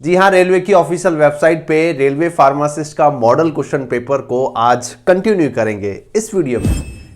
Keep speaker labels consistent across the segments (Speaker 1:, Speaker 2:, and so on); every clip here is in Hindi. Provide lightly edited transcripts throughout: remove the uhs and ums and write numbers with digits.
Speaker 1: जी हाँ, रेलवे की ऑफिशियल वेबसाइट पे रेलवे फार्मासिस्ट का मॉडल क्वेश्चन पेपर को आज कंटिन्यू करेंगे इस वीडियो में।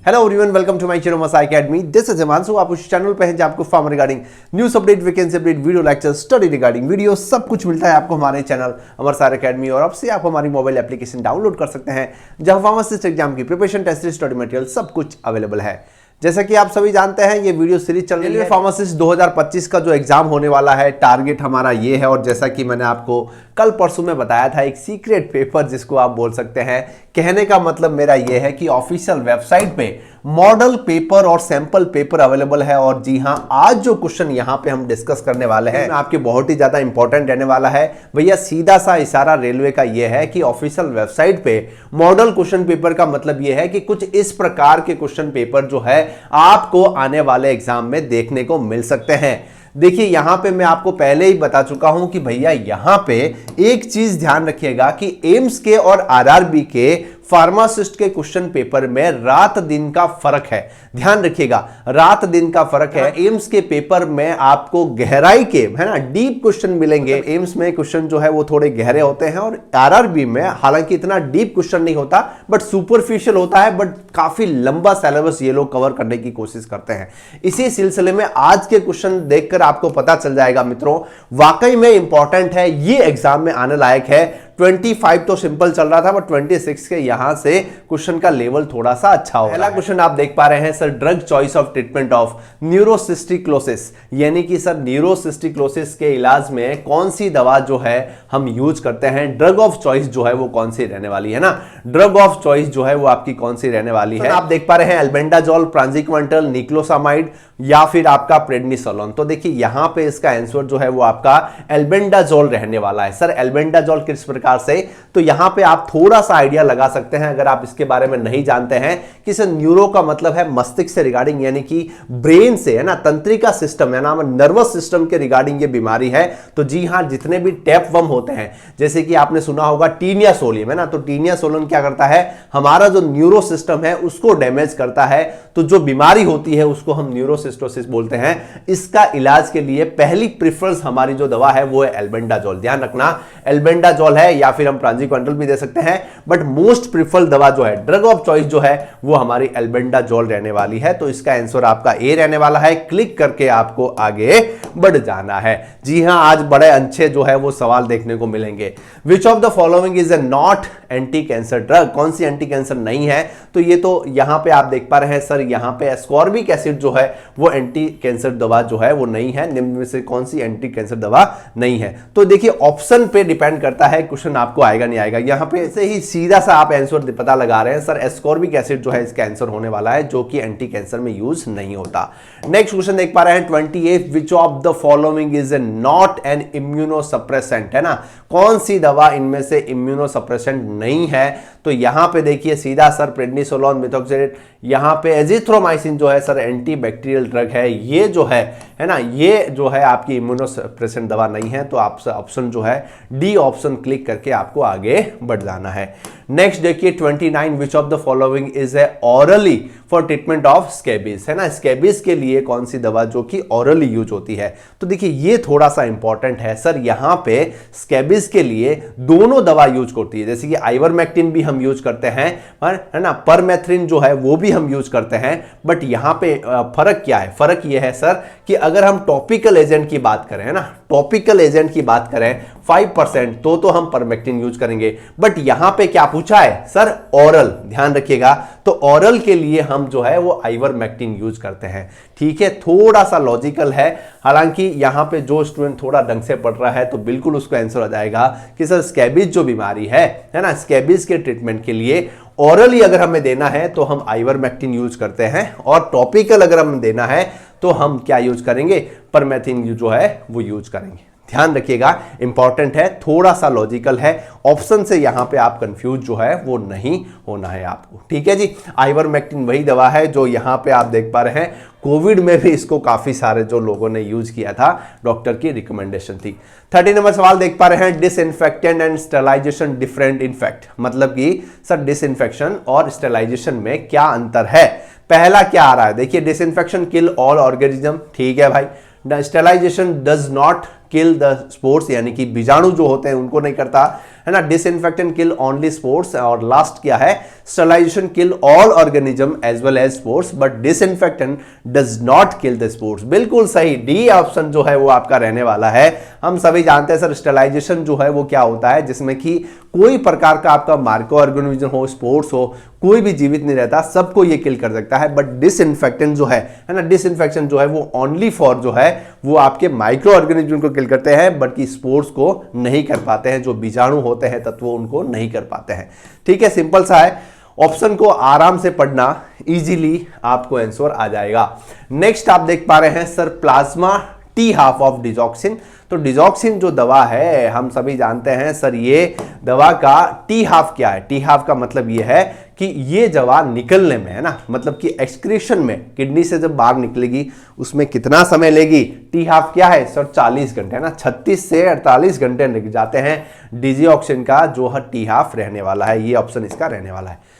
Speaker 1: Hello everyone, welcome to my channel Masai academy. This is Himanshu. आप उस चैनल पे हैं जहां आपको pharma regarding news update, vacancy update, video lecture, study regarding video सब कुछ मिलता है आपको हमारे चैनल मसाई अकेडमी। और अब से आप हमारी मोबाइल एप्लीकेशन डाउनलोड कर सकते हैं जहां फार्मासिस्ट एग्जाम की प्रिपरेशन, टेस्ट, स्टडी मटेरियल सब कुछ अवेलेबल है। जैसा कि आप सभी जानते हैं, ये वीडियो सीरीज चल रही है फार्मासिस्ट 2025 का जो एग्जाम होने वाला है, टारगेट हमारा ये है। और जैसा कि मैंने आपको कल परसों में बताया था, एक सीक्रेट पेपर जिसको आप बोल सकते हैं, कहने का मतलब मेरा ये है कि ऑफिशियल वेबसाइट पे मॉडल पेपर और सैंपल पेपर अवेलेबल है। और जी हां, आज जो क्वेश्चन यहां पे हम डिस्कस करने वाले हैं आपके बहुत ही ज्यादा इंपॉर्टेंट रहने वाला है। भैया सीधा सा इशारा रेलवे का ये है कि ऑफिशियल वेबसाइट पे मॉडल क्वेश्चन पेपर का मतलब ये है कि कुछ इस प्रकार के क्वेश्चन पेपर जो है आपको आने वाले एग्जाम में देखने को मिल सकते हैं। देखिए, यहां पे मैं आपको पहले ही बता चुका हूं कि भैया यहां पे एक चीज ध्यान रखिएगा कि एम्स के और आरआरबी के फार्मासिस्ट के क्वेश्चन पेपर में रात दिन का फर्क है। ध्यान रखिएगा, रात दिन का फर्क है। एम्स के पेपर में आपको गहराई के, है ना, डीप क्वेश्चन मिलेंगे। एम्स में क्वेश्चन जो है वो थोड़े गहरे होते हैं और आरआरबी में हालांकि इतना डीप क्वेश्चन नहीं होता, बट सुपरफिशियल होता है, बट काफी लंबा सिलेबस ये लोग कवर करने की कोशिश करते हैं। इसी सिलसिले में आज के क्वेश्चन देखकर आपको पता चल जाएगा मित्रों, वाकई में इंपॉर्टेंट है, ये एग्जाम में आने लायक है। 25 तो सिंपल चल रहा था, बट 26 के यहां से क्वेश्चन का लेवल थोड़ा सा अच्छा हो। पहला क्वेश्चन आप देख पा रहे हैं, sir drug choice of treatment of neurocysticercosis, यानी कि सर न्यूरोसिस्टिक्लोसिस के इलाज में कौन सी दवा जो है हम यूज करते हैं, ड्रग ऑफ चॉइस जो है वो कौन सी रहने वाली है ना, ड्रग ऑफ चॉइस जो है वो आपकी कौन सी रहने वाली है। आप देख पा रहे हैं एल्बेंडाजोल, प्रांजिक्विंटल, निक्लोसामाइड या फिर आपका प्रेडनिसोलोन। तो देखिए यहां पे इसका आंसर जो है वो आपका एल्बेंडाजोल रहने वाला है। सर एल्बेंडाजोल किस प्रकार से, तो यहां पे आप थोड़ा सा आइडिया लगा सकते हैं अगर आप इसके बारे में नहीं जानते हैं कि सर न्यूरो का मतलब है मस्तिष्क से रिगार्डिंग, यानी कि ब्रेन से, है ना, तंत्रिका सिस्टम है ना, नर्वस सिस्टम के रिगार्डिंग ये बीमारी है। तो जी हां, जितने भी टैपवर्म होते हैं, जैसे कि आपने सुना होगा टीनिया सोलियम, है ना, तो टीनिया सोलियम क्या करता है, हमारा जो न्यूरो सिस्टम है उसको डैमेज करता है। तो जो बीमारी होती है उसको हम न्यूरोसिस्टोसिस बोलते हैं। इसका इलाज के लिए पहली प्रेफरेंस हमारी जो दवा है वो है एल्बेंडाजोल। ध्यान रखना, एल्बेंडाजोल है या फिर हम प्रांजिक्विंटल भी दे सकते हैं, बट मोस्ट प्रिफर्ड दवा जो है, ड्रग ऑफ चॉइस जो है वो हमारी एल्बेंडाजोल रहने वाली है। तो इसका आंसर आपका ए रहने वाला है। क्लिक करके आपको आगे बढ़ जाना है। जी हां, आज बड़े अच्छे जो है वो सवाल देखने को मिलेंगे। Which of the following is a not anti cancer drug, कौन सी एंटी कैंसर नहीं है, तो ये तो यहां पे आप देख पा रहे हैं सर, यहां पे एस्कॉर्बिक एसिड जो है वो एंटी कैंसर दवा जो है वो नहीं है। निम्न में से कौन सी एंटी कैंसर दवा नहीं है, तो देखिए ऑप्शन पे डिपेंड करता है, क्वेश्चन आपको आएगा नहीं आएगा। यहां पे से ही सीधा सा आप आंसर पता लगा रहे हैं, सर एस्कॉर्बिक एसिड जो है इसका आंसर होने वाला है, जो कि एंटी कैंसर में यूज नहीं होता। नेक्स्ट क्वेश्चन देख पा रहे हैं 28, which of the following is not an immunosuppressant, है ना, कौन सी दवा इनमें से इम्यूनोसप्रेसेंट नहीं है। तो यहां पे देखिए सीधा सर प्रेडनिसोलोन, मेथोक्सेलेट, यहां पे एजिथ्रोमाइसिन जो है सर एंटी बैक्टीरियल ड्रग है, ये जो है ना, ये जो है आपकी इम्यूनोसप्रेसेंट दवा नहीं है। तो आप ऑप्शन जो है डी ऑप्शन क्लिक करके आपको आगे बढ़ जाना है। नेक्स्ट देखिए 29, which of the following is a hourly for treatment of स्कैबिस, है ना, स्कैबिस के लिए कौन सी दवा जो कि ऑरली यूज होती है। तो देखिए ये थोड़ा सा इंपॉर्टेंट है सर, यहां पे स्कैबिस के लिए दोनों दवा यूज होती है, जैसे कि आइवरमेक्टिन भी हम यूज करते हैं, है ना, परमेथ्रिन जो है वो भी हम यूज करते हैं। बट यहां पे फर्क क्या है, फर्क ये है सर कि अगर हम टॉपिकल एजेंट की बात करें, है ना, टॉपिकल एजेंट की बात करें 5% तो हम परमेक्टिन यूज करेंगे। बट यहां पे क्या पूछा है सर, ओरल, ध्यान रखिएगा, तो ओरल के लिए हम जो है वो आइवरमेक्टिन यूज करते हैं। ठीक है, थोड़ा सा लॉजिकल है, हालांकि यहां पे जो स्टूडेंट थोड़ा ढंग से पढ़ रहा है तो बिल्कुल उसको आंसर आ जाएगा कि सर स्कैबिस जो बीमारी है ना, स्कैबिस के ट्रीटमेंट के लिए ओरली अगर हमें देना है तो हम आइवरमेक्टिन यूज करते हैं, और टॉपिकल अगर हमें देना है तो हम क्या यूज करेंगे, परमेथिन जो है वो यूज करेंगे। ध्यान रखिएगा, इंपॉर्टेंट है, थोड़ा सा लॉजिकल है, ऑप्शन से यहां पे आप कंफ्यूज जो है वो नहीं होना है आपको। ठीक है जी, आइवरमेक्टिन वही दवा है जो यहां पे आप देख पा रहे हैं, कोविड में भी इसको काफी सारे जो लोगों ने यूज किया था, डॉक्टर की रिकमेंडेशन थी। 30 नंबर सवाल देख पा रहे हैं, disinfectant and sterilization different in fact, मतलब कि सर डिसइंफेक्शन और स्टेरिलाइजेशन में क्या अंतर है। पहला क्या आ रहा है, देखिए डिसइंफेक्शन किल ऑल ऑर्गेनिज्म, ठीक है भाई, sterilization does not kill the spores, यानी कि बीजाणु जो होते हैं उनको नहीं करता है ना। Disinfectant kill only spores. और लास्ट क्या है, sterilization kill all organism as well as spores but disinfectant does not kill the spores. बिल्कुल सही, डी ऑप्शन जो है वो आपका रहने वाला है। हम सभी जानते हैं सर स्टरलाइजेशन जो है वो क्या होता है, जिसमें कि कोई प्रकार का आपका माइक्रो ऑर्गेनिज्म हो, स्पोर्स हो, कोई भी जीवित नहीं रहता, सबको ये किल कर सकता है। बट डिसइंफेक्टेंट जो है ना, डिसइंफेक्शन जो है वो ओनली फॉर जो है वो आपके माइक्रो ऑर्गेनिज्म को किल करते हैं, बल्कि स्पोर्स को नहीं कर पाते हैं। जो बीजाणु होते हैं तत्व उनको नहीं कर पाते हैं। ठीक है, सिंपल सा है। ऑप्शन को आराम से पढ़ना, इजीली आपको आंसर आ जाएगा। नेक्स्ट आप देख पा रहे हैं sir plasma T half of digoxin. तो डिजॉक्सिन जो दवा है हम सभी जानते हैं सर, ये दवा का टी हाफ क्या है। टी हाफ का मतलब ये है कि ये दवा निकलने में है ना, मतलब कि एक्सक्रीशन में, किडनी से जब बाहर निकलेगी उसमें कितना समय लेगी। टी हाफ क्या है सर, 40 घंटे है ना, 36 से 48 घंटे लग जाते हैं डिजॉक्सिन का जो है टी हाफ रहने वाला है। ये ऑप्शन इसका रहने वाला है।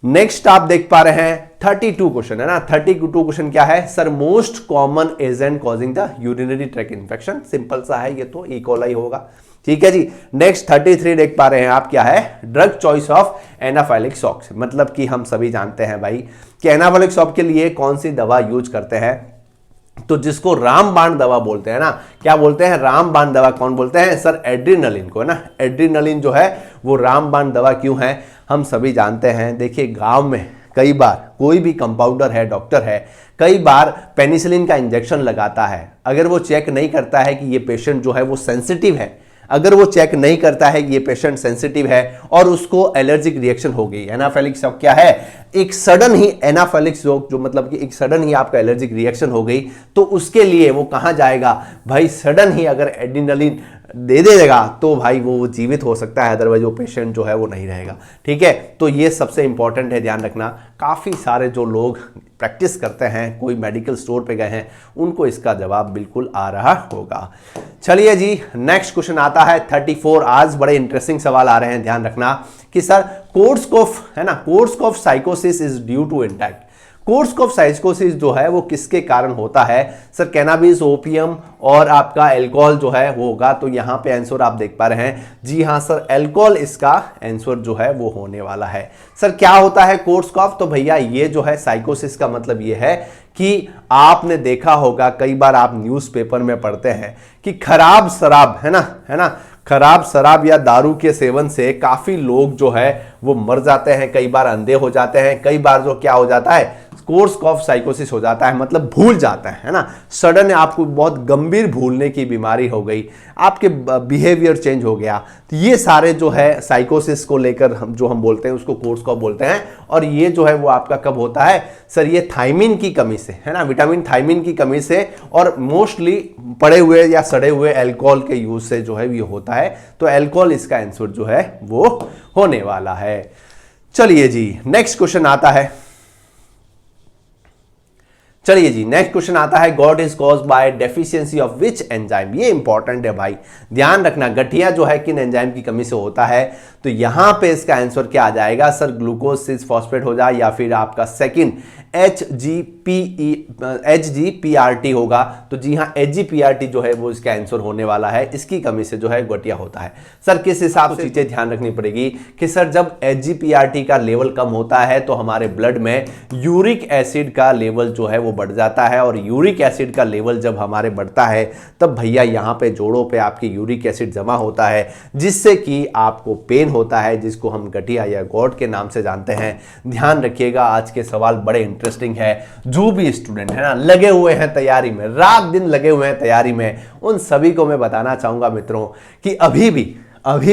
Speaker 1: नेक्स्ट आप देख पा रहे हैं 32 क्वेश्चन है ना। 32 क्वेश्चन क्या है sir, most common agent causing the urinary tract infection. Simple सा है, ये तो ई कोलाई होगा। ठीक है जी। नेक्स्ट 33 देख पा रहे हैं आप, क्या है, ड्रग चॉइस ऑफ एनाफाइलिक शॉक। मतलब कि हम सभी जानते हैं भाई कि एनाफाइलिक शॉक के लिए कौन सी दवा यूज करते हैं, तो जिसको रामबाण दवा बोलते हैं ना। क्या बोलते हैं, रामबाण दवा कौन बोलते हैं सर, एड्रीनलिन को है ना। एड्रीनलिन जो है वो रामबाण दवा क्यों है, हम सभी जानते हैं। देखिए गांव में कई बार कोई भी कंपाउंडर है, डॉक्टर है, कई बार पेनिसिलिन का इंजेक्शन लगाता है। अगर वो चेक नहीं करता है कि ये पेशेंट जो है वो सेंसिटिव है, अगर वो चेक नहीं करता है कि ये पेशेंट सेंसिटिव है और उसको एलर्जिक रिएक्शन हो गई, एनाफाइलिक शॉक क्या है, एक सडन ही एनाफाइलिक शॉक, जो मतलब कि एक सडन ही आपका एलर्जिक रिएक्शन हो गई, तो उसके लिए वो कहां जाएगा भाई, सडन ही अगर एड्रेनालिन दे देगा तो भाई वो जीवित हो सकता है, अदरवाइज वो पेशेंट जो है वो नहीं रहेगा। ठीक है, तो ये सबसे इंपॉर्टेंट है, ध्यान रखना। काफ़ी सारे जो लोग प्रैक्टिस करते हैं, कोई मेडिकल स्टोर पे गए हैं, उनको इसका जवाब बिल्कुल आ रहा होगा। चलिए जी, नेक्स्ट क्वेश्चन आता है 34। आज बड़े इंटरेस्टिंग सवाल आ रहे हैं, ध्यान रखना कि सर कोर्स ऑफ है ना, कोर्स ऑफ साइकोसिस is due to intact. Course of साइकोसिस जो है वो किसके कारण होता है सर, कैनाबिस, ओपियम और आपका अल्कोहल जो है वो होगा। तो यहां पे आंसर आप देख पा रहे हैं, जी हां सर, अल्कोहल इसका आंसर जो है वो होने वाला है। सर क्या होता है कोर्स ऑफ, तो भैया ये जो है साइकोसिस का मतलब ये है कि आपने देखा होगा, कई बार आप न्यूज़पेपर में पढ़ते हैं कि खराब शराब है ना, खराब शराब या दारू के सेवन से काफी लोग जो है वो मर जाते हैं, कई बार अंधे हो जाते हैं, कई बार जो क्या हो जाता है, कोर्स ऑफ साइकोसिस हो जाता है, मतलब भूल जाता है ना। सडन आपको बहुत गंभीर भूलने की बीमारी हो गई, आपके बिहेवियर चेंज हो गया, तो ये सारे जो है साइकोसिस को लेकर हम जो हम बोलते हैं उसको कोर्स ऑफ बोलते हैं। और ये जो है वो आपका कब होता है सर, ये थायमिन की कमी से है ना, विटामिन थायमिन की कमी से, और मोस्टली पड़े हुए या सड़े हुए अल्कोहल के यूज से जो है ये होता है। तो अल्कोहल इसका आंसर जो है वो होने वाला है। चलिए जी, नेक्स्ट क्वेश्चन आता है, चलिए जी, नेक्स्ट क्वेश्चन आता है, got is caused by deficiency of which enzyme. ये इंपॉर्टेंट है भाई, ध्यान रखना, गठिया जो है किन एंजाइम की कमी से होता है। तो यहां पे इसका आंसर क्या आ जाएगा सर, ग्लूकोज 6 फॉस्फेट हो जाए, या फिर आपका सेकंड HGPRT होगा। तो जी हाँ, HGPRT जो है वो इसका आंसर होने वाला है, इसकी कमी से जो है गठिया होता है। सर किस हिसाब से चीजें ध्यान रखनी पड़ेगी कि सर जब HGPRT का लेवल कम होता है तो हमारे ब्लड में यूरिक एसिड का लेवल जो है वो बढ़ जाता है, और यूरिक एसिड का लेवल जब हमारे बढ़ता है तब भैया यहाँ पे जोड़ों पे आपके यूरिक एसिड जमा होता है, जिससे कि आपको पेन होता है, जिसको हम गठिया या गॉट के नाम से जानते हैं। ध्यान रखिएगा, आज के सवाल बड़े इंटरेस्टिंग है। जो भी स्टूडेंट है ना लगे हुए हैं तैयारी में, रात दिन लगे हुए हैं तैयारी में, उन सभी को मैं बताना चाहूंगा मित्रों कि अभी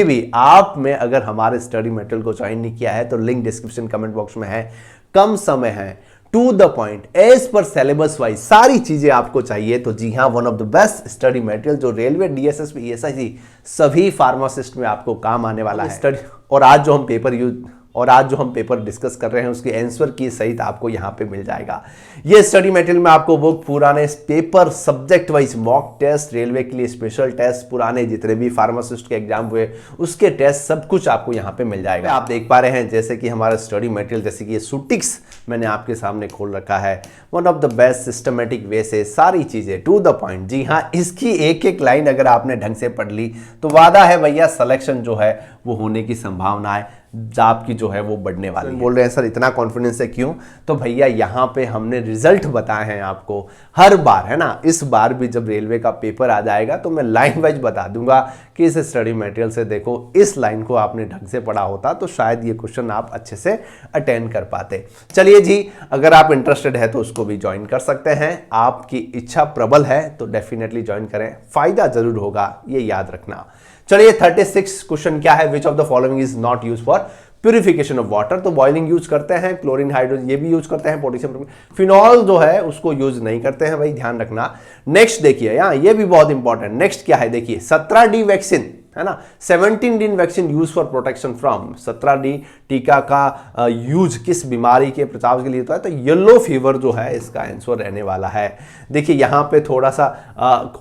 Speaker 1: भी आप में अगर हमारे स्टडी मटेरियल को ज्वाइन नहीं किया है तो लिंक डिस्क्रिप्शन कमेंट बॉक्स में है। कम समय है, टू द पॉइंट, एज पर सिलेबस वाइज सारी चीजें आपको चाहिए। तो जी हाँ, one of the best study material जो रेलवे, डीएसएसबी, ESIC सभी फार्मासिस्ट में आपको काम आने वाला है स्टडी। और आज जो हम पेपर यूज और आज जो हम पेपर डिस्कस कर रहे हैं उसके आंसर की सहित आपको यहाँ पे मिल जाएगा। ये स्टडी मटेरियल में आपको बुक, पुराने paper, subject wise mock test, railway के लिए स्पेशल टेस्ट, पुराने जितने भी फार्मासिस्ट के एग्जाम हुए उसके टेस्ट, सब कुछ आपको यहाँ पे मिल जाएगा। आप देख पा रहे हैं जैसे कि हमारा स्टडी मटेरियल, जैसे कि ये सुटिक्स मैंने आपके सामने खोल रखा है, one of the best systematic way से सारी चीजें टू द पॉइंट। जी हाँ, इसकी एक एक लाइन अगर आपने ढंग से पढ़ ली तो वादा है भैया सिलेक्शन जो है वो होने की संभावना है, आपकी जो है वो बढ़ने वाली है। बोल रहे हैं सर इतना कॉन्फिडेंस है क्यों? तो भैया यहाँ पे हमने रिजल्ट बताए हैं आपको हर बार, है ना। इस बार भी जब रेलवे का पेपर आ जाएगा तो मैं लाइन वाइज बता दूंगा कि इस स्टडी मटेरियल से देखो इस लाइन को आपने ढंग से पढ़ा होता तो शायद ये क्वेश्चन आप अच्छे से अटेंड कर पाते। चलिए जी, अगर आप इंटरेस्टेड है तो उसको भी ज्वाइन कर सकते हैं। आपकी इच्छा प्रबल है तो डेफिनेटली ज्वाइन करें, फायदा जरूर होगा, ये याद रखना। चलिए 36 क्वेश्चन क्या है, which of the following is not use for purification of water. तो बॉइलिंग यूज करते हैं, क्लोरीन, हाइड्रोजन ये भी यूज करते हैं, पोटेशियम, फिनॉल जो है उसको यूज नहीं करते हैं भाई, ध्यान रखना। नेक्स्ट देखिए यहाँ, ये भी बहुत इंपॉर्टेंट। नेक्स्ट क्या है देखिए, 17D वैक्सीन, है ना, 17D vaccine use for protection from. 17D टीका का यूज किस बीमारी के बचाव के लिए होता है? तो येलो फीवर जो है इसका आंसर रहने वाला है। देखिए यहाँ पे थोड़ा सा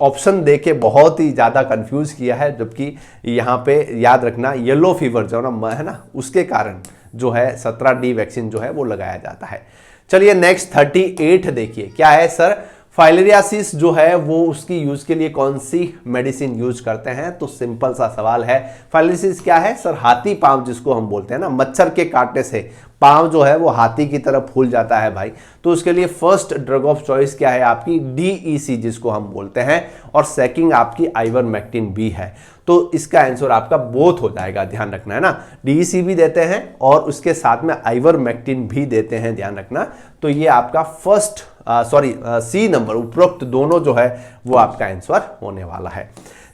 Speaker 1: ऑप्शन देके बहुत ही ज्यादा कंफ्यूज किया है, जबकि यहाँ पे याद रखना येलो फीवर जो है ना उसके कारण जो है 17D वैक्सीन जो है वो लगाया जाता है। चलिए नेक्स्ट 38 देखिए क्या है सर, फाइलेरियासिस जो है वो उसकी यूज के लिए कौन सी मेडिसिन यूज करते हैं? तो सिंपल सा सवाल है, फाइलेरियासिस क्या है सर? हाथी पांव जिसको हम बोलते हैं ना, मच्छर के काटने से पांव जो है वो हाथी की तरफ फूल जाता है भाई, तो उसके लिए फर्स्ट ड्रग ऑफ चॉइस क्या है आपकी? DEC जिसको हम बोलते हैं, और सेकंड आपकी आइवरमेक्टिन भी है। तो इसका आंसर आपका बोथ हो जाएगा, ध्यान रखना, है ना। DEC भी देते हैं और उसके साथ में आइवरमेक्टिन भी देते हैं, ध्यान रखना। तो ये आपका फर्स्ट C नंबर, उपरोक्त दोनों जो है वो आपका आंसर होने वाला है,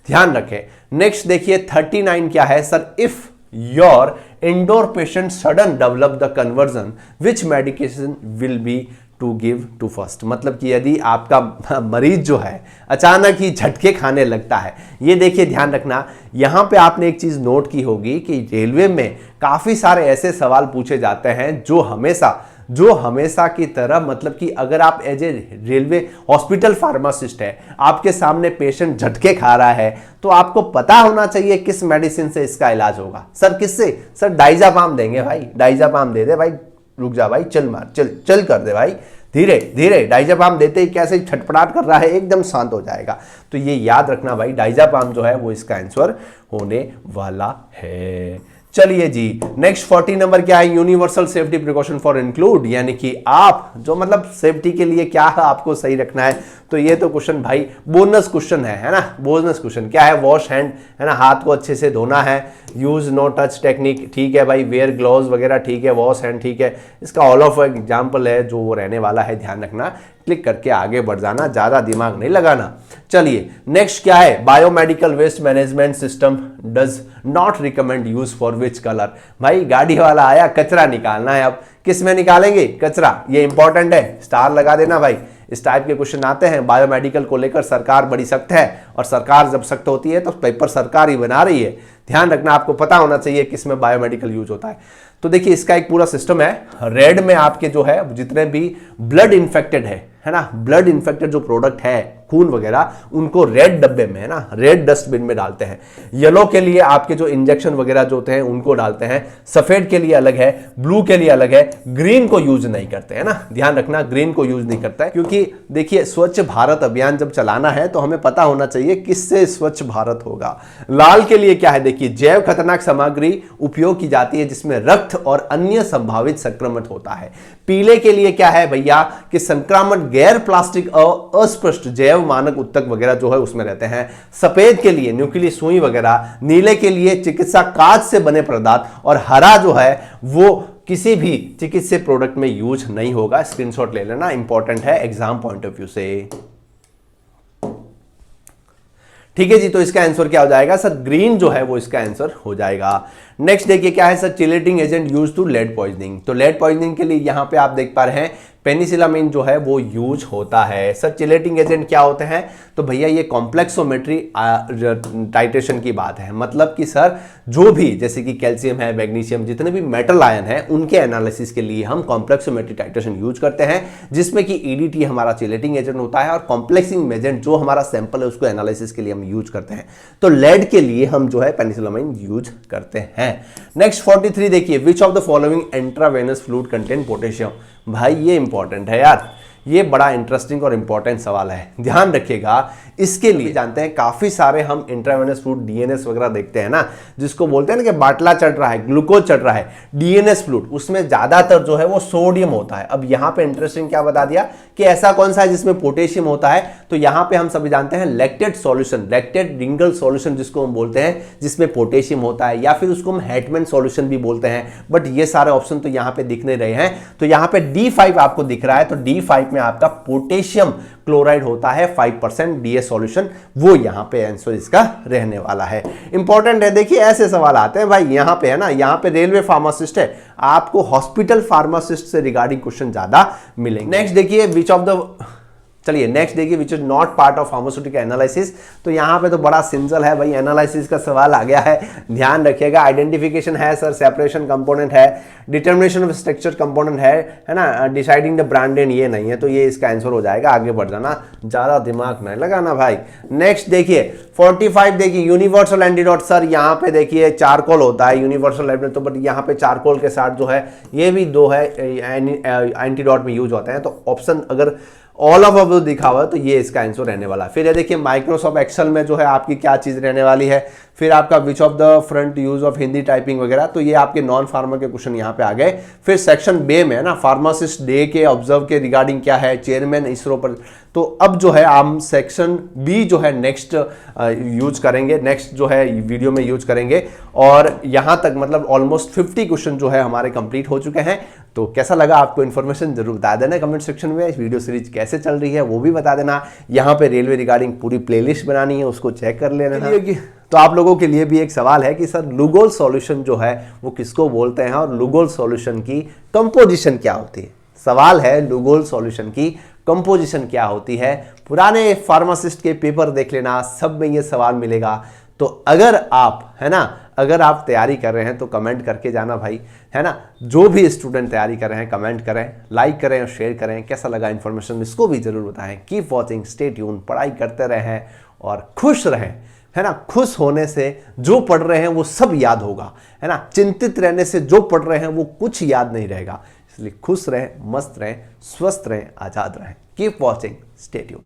Speaker 1: ध्यान रखें। नेक्स्ट देखिए 39 क्या है sir, if your indoor patient sudden develop the conversion which medication will be to give to first. मतलब कि यदि आपका मरीज जो है अचानक ही झटके खाने लगता है, ये देखिए ध्यान रखना, यहां पे आपने एक चीज नोट की होगी कि रेलवे में काफी सारे ऐसे सवाल पूछे जाते हैं जो हमेशा की तरह, मतलब कि अगर आप as a railway hospital pharmacist है, आपके सामने पेशेंट झटके खा रहा है, तो आपको पता होना चाहिए किस मेडिसिन से इसका इलाज होगा। सर किससे? सर डाइजापाम देंगे भाई, डाइजापाम दे दे भाई, रुक जा भाई, चल मार, चल कर दे भाई, धीरे धीरे। डाइजापाम देते ही कैसे छटपटाट कर रहा है, एकदम शांत हो जाएगा। तो ये याद रखना भाई, डाइजापाम जो है वो इसका आंसर होने वाला है। चलिए जी नेक्स्ट 40 नंबर क्या है, universal safety precaution for include, यानी कि आप जो मतलब सेफ्टी के लिए क्या है आपको सही रखना है। तो ये तो क्वेश्चन भाई बोनस क्वेश्चन है ना, बोनस क्वेश्चन क्या है, वॉश हैंड, है ना, हाथ को अच्छे से धोना है, यूज नो टच टेक्निक, ठीक है भाई, वेयर ग्लोव्स वगैरह, ठीक है, वॉश हैंड, ठीक है। इसका ऑल ऑफ एग्जाम्पल है जो वो रहने वाला है, ध्यान रखना, क्लिक करके आगे बढ़ जाना, ज्यादा दिमाग नहीं लगाना। चलिए नेक्स्ट क्या है, biomedical waste management system does not recommend use for which colour. भाई गाड़ी वाला आया, कचरा निकालना है, अब किस में निकालेंगे कचरा, ये इंपॉर्टेंट है, स्टार लगा देना भाई। इस टाइप के क्वेश्चन आते हैं। बायोमेडिकल को लेकर सरकार बड़ी सख्त है, और सरकार जब सख्त होती है तो पेपर सरकार ही बना रही है, ध्यान रखना, आपको पता होना चाहिए किस में बायोमेडिकल यूज होता है। तो देखिए इसका एक पूरा सिस्टम है। रेड में आपके जो है जितने भी ब्लड इन्फेक्टेड है ना, ब्लड इन्फेक्टेड जो प्रोडक्ट है, खून वगैरह, उनको रेड डब्बे में, है ना, रेड डस्टबिन में डालते हैं। येलो के लिए आपके जो इंजेक्शन वगैरह जो होते हैं उनको डालते हैं, सफेद के लिए अलग है, ब्लू के लिए अलग है, ग्रीन को यूज नहीं करते, है ना, ध्यान रखना, ग्रीन को यूज नहीं करता है, क्योंकि देखिए स्वच्छ भारत अभियान जब चलाना है तो हमें पता होना चाहिए किससे स्वच्छ भारत होगा। लाल के लिए क्या है, देखिए जैव खतरनाक सामग्री उपयोग की जाती है जिसमें रक्त और अन्य संभावित संक्रमण होता है। पीले के लिए क्या है भैया, कि संक्रामक गैर प्लास्टिक और अस्पष्ट जैव मानक उत्तक वगैरह जो है उसमें रहते हैं। सफेद के लिए न्यूक्लियर सुई वगैरह, नीले के लिए चिकित्सा कांच से बने पदार्थ, और हरा जो है वो किसी भी चिकित्सा प्रोडक्ट में यूज नहीं होगा। स्क्रीनशॉट ले लेना, इंपॉर्टेंट है एग्जाम पॉइंट ऑफ व्यू से। ठीक है जी, तो इसका आंसर क्या हो जाएगा सर, ग्रीन जो है वो इसका आंसर हो जाएगा। नेक्स्ट देखिए क्या है sir, chelating agent use to lead poisoning. तो लेड पॉइजनिंग के लिए यहां पे आप देख पा रहे हैं पेनिसिलामिन जो है वो यूज होता है। सर चिलेटिंग एजेंट क्या होते हैं? तो भैया ये कॉम्प्लेक्सोमेट्री टाइट्रेशन की बात है, मतलब कि सर जो भी जैसे कि कैल्शियम है, मैग्नीशियम, जितने भी मेटल आयन है उनके एनालिसिस के लिए हम कॉम्प्लेक्सोमेट्री टाइट्रेशन यूज करते हैं, जिसमें कि ईडीटी हमारा चिलेटिंग एजेंट होता है और कॉम्प्लेक्सिंग एजेंट जो हमारा सैंपल है उसको एनालिसिस के लिए हम यूज करते हैं। तो लेड के लिए हम जो है पेनिसिलामिन यूज करते हैं। नेक्स्ट 43 देखिए, which of the following intravenous fluid contain potassium. भाई ये इंपॉर्टेंट है यार, ये बड़ा इंटरेस्टिंग और इंपॉर्टेंट सवाल है, ध्यान रखिएगा। इसके लिए जानते हैं काफी सारे हम इंट्रावेनस फ्लूइड डीएनएस वगैरह देखते हैं ना, जिसको बोलते हैं ना कि बाटला चढ़ रहा है, ग्लूकोज चढ़ रहा है, डीएनएस फ्लूइड, उसमें ज्यादातर जो है वो सोडियम होता है। अब यहां पे इंटरेस्टिंग क्या बता दिया कि ऐसा कौन सा है जिसमें पोटेशियम होता है, तो यहां पे हम सभी जानते हैं लैक्टेट सॉल्यूशन, लैक्टेट रिंगल सॉल्यूशन जिसको हम बोलते हैं, जिसमें पोटेशियम होता है, या फिर उसको हम हेटमैन सॉल्यूशन भी बोलते हैं। बट ये सारे ऑप्शन तो यहां पे दिख नहीं रहे हैं, तो यहां पे D5 आपको दिख रहा है, तो D5 में आपका पोटेशियम क्लोराइड होता है 5% डीएस सॉल्यूशन, वो यहां पे आंसर इसका रहने वाला है। इंपॉर्टेंट है, देखिए ऐसे सवाल आते हैं भाई, यहां पे है ना, यहां पे रेलवे फार्मासिस्ट है, आपको हॉस्पिटल फार्मासिस्ट से रिगार्डिंग क्वेश्चन ज्यादा मिलेंगे। नेक्स्ट देखिए, विच ऑफ द, चलिए नेक्स्ट देखिए, which is not part of pharmaceutical analysis. तो यहां पे तो बड़ा सिंपल है भाई, एनालिसिस का सवाल आ गया है, ध्यान रखिएगा। आइडेंटिफिकेशन है सर, सेपरेशन कंपोनेंट है, डिटर्मिनेशन ऑफ स्ट्रक्चर कंपोनेंट है ना, डिसाइडिंग द ब्रांड नेम ये नहीं है, तो ये इसका आंसर हो जाएगा। आगे बढ़ जाना, ज्यादा दिमाग नहीं लगाना भाई। नेक्स्ट देखिए 45 देखिए, यूनिवर्सल एंटीडोट। सर यहाँ पे देखिए चारकोल होता है यूनिवर्सल एंटीडोट, तो बट यहाँ पे चारकोल के साथ जो है ये भी दो है एंटीडोट में यूज होते हैं, तो ऑप्शन अगर ऑल ऑफ अबव दिखा हुआ है तो ये इसका आंसर रहने वाला है। फिर ये देखिए माइक्रोसॉफ्ट एक्सेल में जो है आपकी क्या चीज रहने वाली है, फिर आपका which of the front use of Hindi typing वगैरह, तो ये आपके नॉन फार्मा के क्वेश्चन यहाँ पे आ गए। फिर सेक्शन बे में है ना, फार्मासिस्ट डे के ऑब्जर्व के रिगार्डिंग क्या है, चेयरमैन इसरो पर, तो अब जो है हम सेक्शन बी जो है नेक्स्ट यूज करेंगे, नेक्स्ट जो है वीडियो में यूज करेंगे। और यहाँ तक मतलब ऑलमोस्ट 50 क्वेश्चन जो है हमारे कंप्लीट हो चुके हैं। तो कैसा लगा आपको इन्फॉर्मेशन जरूर बता देना कमेंट सेक्शन में। इस वीडियो सीरीज कैसे चल रही है वो भी बता देना। यहाँ पे रेलवे रिगार्डिंग पूरी प्लेलिस्ट बनानी है, उसको चेक कर लेना। तो आप लोगों के लिए भी एक सवाल है कि सर लुगोल सॉल्यूशन जो है वो किसको बोलते हैं और लुगोल सॉल्यूशन की कंपोजिशन क्या होती है। सवाल है लुगोल सॉल्यूशन की कंपोजिशन क्या होती है। पुराने फार्मासिस्ट के पेपर देख लेना, सब में ये सवाल मिलेगा। तो अगर आप है ना, अगर आप तैयारी कर रहे हैं तो कमेंट करके जाना भाई, है ना। जो भी स्टूडेंट तैयारी कर रहे हैं कमेंट करें, लाइक करें और शेयर करें। कैसा लगा इन्फॉर्मेशन इसको भी जरूर बताएं। कीप वॉचिंग, स्टे ट्यून, पढ़ाई करते रहें और खुश रहें, है ना। खुश होने से जो पढ़ रहे हैं वो सब याद होगा, है ना। चिंतित रहने से जो पढ़ रहे हैं वो कुछ याद नहीं रहेगा। इसलिए खुश रहें, मस्त रहें, स्वस्थ रहें, आजाद रहें। Keep watching, stay tune.